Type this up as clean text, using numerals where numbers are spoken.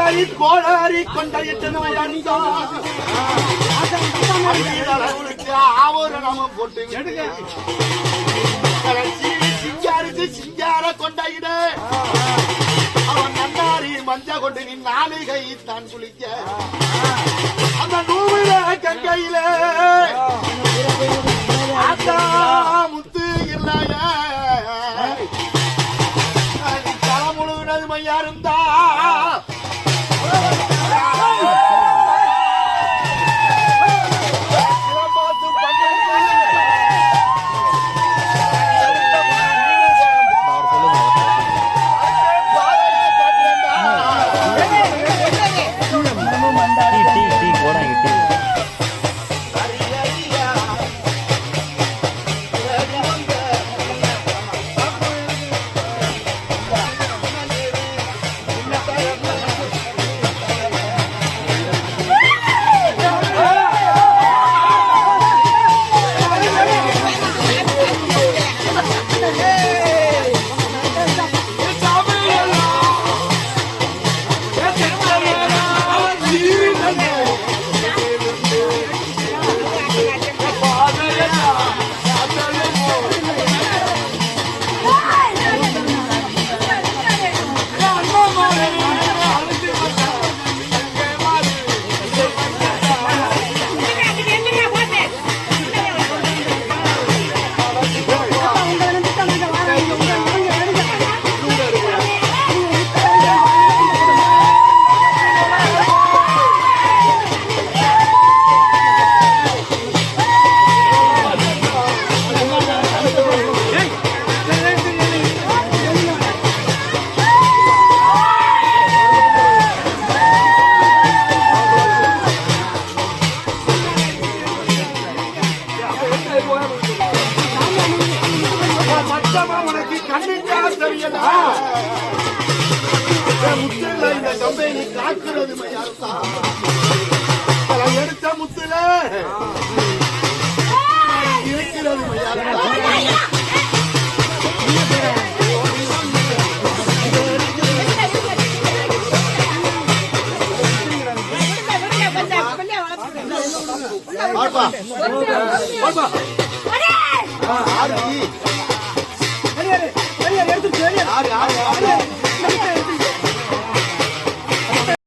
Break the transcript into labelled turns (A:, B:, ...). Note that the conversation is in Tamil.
A: கோடாரி கோடாரி கொண்டையிட்டு ஆவோரணமும் போட்டு சிங்காரிச்சு சிங்கார கொண்டாயிட அவன் நன்னாரி மஞ்ச கொண்டு நீ நாளிகை தான் குளிக்க அந்த நூவில கங்கையில ஆத்தா முத்து இல்லைய தலை முழுகினது மையா இருந்தா உனக்கு கண்ணுக்கா தெரியல முத்துல இந்த கம்பெனி காக்குறது எடுத்த முத்துல இருக்கிறது ஆறு